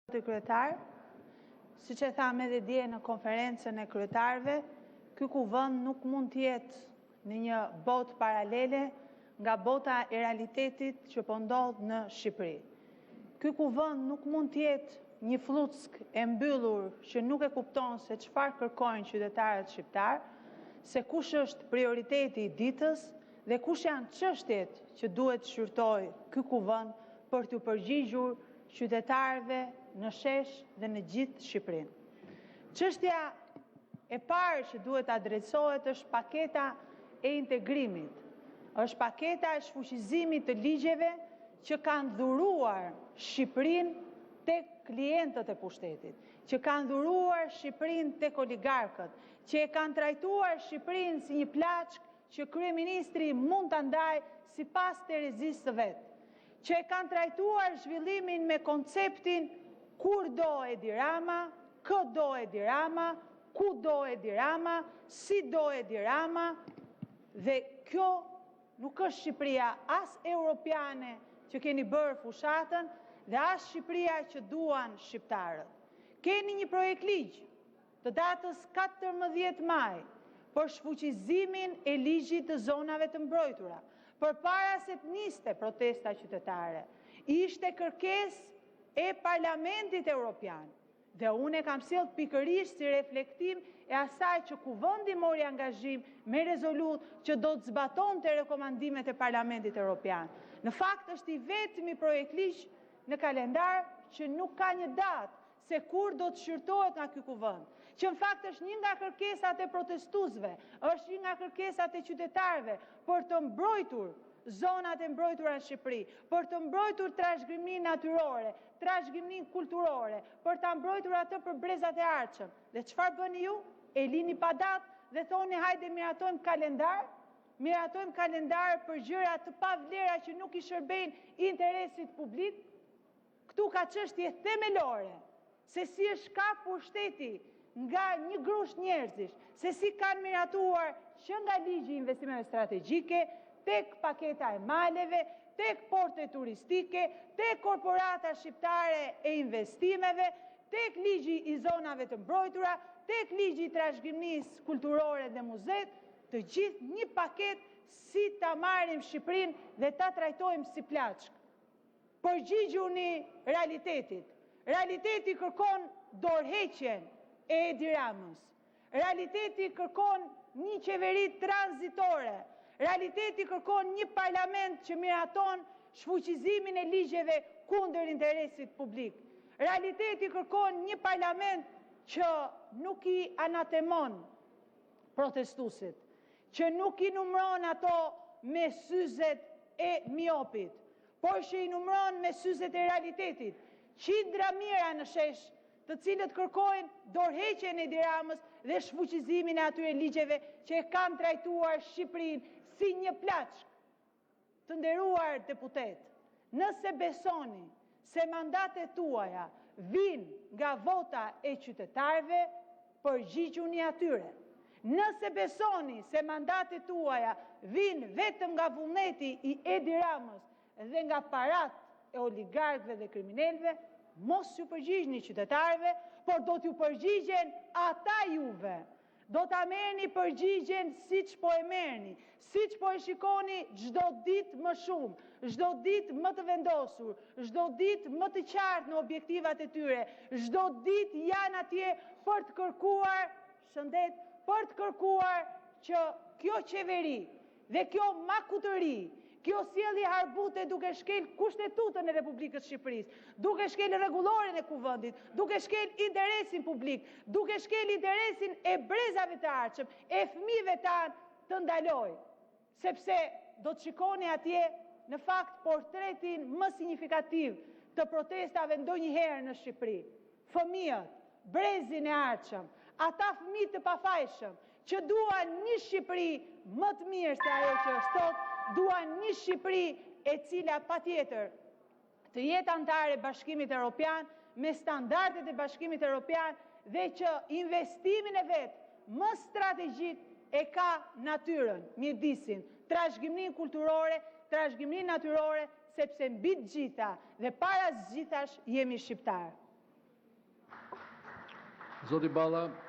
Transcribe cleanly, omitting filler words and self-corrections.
Të kryetar, si që thamë edhe dje në konferencën e kryetarëve, ky kuvend nuk mund të jetë në një botë paralele nga bota e realitetit që po ndodh në Shqipëri. Ky kuvend nuk mund të jetë një fluck e mbyllur që nuk e kupton se çfarë kërkojnë qytetarët shqiptar, se kush është prioriteti i ditës dhe kush janë çështjet që duhet shqyrtoj ky kuvend për t'u përgjigjur qytetarëve në shesh dhe në gjithë Shqipërinë. Çështja e parë që duhet adresohet është paketa e integrimit. Është paketa e shfuqizimit të ligjeve që kanë dhuruar Shqipërinë tek klientët e pushtetit, që kanë dhuruar Shqipërinë tek oligarkët, që e kanë trajtuar Shqipërinë si një plaçk që kryeministri mund ta ndajë sipas terezisë së vet, që e kanë trajtuar zhvillimin me konceptin kur do Edi Rama, kë do Edi Rama, ku do Edi Rama, si do Edi Rama, dhe kjo nuk është Shqipëria as europiane që keni bërë fushatën dhe as Shqipëria që duan shqiptarët. Keni një projekt ligj të datës 14 maj për shfuqizimin e ligjit të zonave të mbrojtura, përpara se të niste protesta qytetare. Ishte kërkesë e Parlamentit Evropian dhe unë e kam sjellë pikërisht si reflektim e asaj që kuvendi mori angazhim me rezolutë që do të zbatonte rekomandimet e Parlamentit Evropian. Në fakt është i vetmi projekt ligj në kalendar që nuk ka një datë se kur do të shqyrtohet nga ky kuvend, që në fakt është një nga kërkesat e protestuesve, është një nga kërkesat e qytetarëve për të mbrojtur zonat e mbrojtura në Shqipëri, për të mbrojtur trashëgiminë natyrore, trashëgiminë kulturore, për ta mbrojtur atë për brezat e ardhshëm. Dhe çfarë bëni ju? E lini pa datë dhe thoni hajde miratojmë kalendar për gjëra të pavlera që nuk i shërbejnë interesit publik. Ktu ka çështje themelore se si është kap pushteti nga një grusht njerëzish, se si kanë miratuar që nga ligji i investimeve strategjike, tek paketa e maleve, tek porte turistike, tek korporata shqiptare e investimeve, tek ligji i zonave të mbrojtura, tek ligji i trashëgimisë kulturore dhe muzet, të gjithë një paket si ta marrim Shqipërinë dhe ta trajtojmë si plaçk. Përgjigjuni realitetit. Realiteti kërkon dorëheqjen e Edi Ramës. Realiteti kërkon një qeveri tranzitore. Realiteti kërkon një parlament që miraton shfuqizimin e ligjeve kundër interesit publik. Realiteti kërkon një parlament që nuk i anatemon protestuesit, që nuk i numëron ato me syzet e miopit, por që i numëron me syzet e realitetit. Qindra mira në shesh, të cilët kërkojnë dorëheqjen e Edi Ramës dhe shfuqizimin e atyre ligjeve që e kanë trajtuar Shqipërinë si një plaçk. Të nderuar deputet, nëse besoni se mandatet tuaja vijnë nga vota e qytetarëve, përgjigjuni atyre. Nëse besoni se mandatet tuaja vijnë vetëm nga vullneti i Edi Ramës dhe nga parat e oligarkëve dhe kriminalëve, mos ju përgjigjni qytetarëve, por do t'ju përgjigjen ata juve. Do ta merrni përgjigjen siç po e merrni, siç po e shikoni çdo ditë më shumë, çdo ditë më të vendosur, çdo ditë më të qartë në objektivat e tyre, çdo ditë janë atje për të kërkuar shëndet, për të kërkuar që kjo qeveri dhe kjo makutëri, kjo sjellje harbute duke shkel kushtetutën e Republikës Shqipërisë, duke shkel rregulloren e kuvendit, duke shkel interesin publik, duke shkel interesin e brezave të ardhshëm, e fëmijëve tanë të ndaloj. Sepse do të shikoni atje në fakt portretin më signifikativ të protestave ndonjëherë në Shqipëri. Fëmijët, brezin e ardhshëm, ata fëmijë të pafajshëm që duan një Shqipëri më të mirë se ajo që është sot, duan një Shqipëri e cila patjetër të jetë antare e Bashkimit Evropian me standardet e Bashkimit Evropian dhe që investimin e vet më strategjik e ka natyrën, mjedisin, trashëgiminë kulturore, trashëgiminë natyrore, sepse mbi të gjitha dhe para të gjithash jemi shqiptar. Zoti Balla.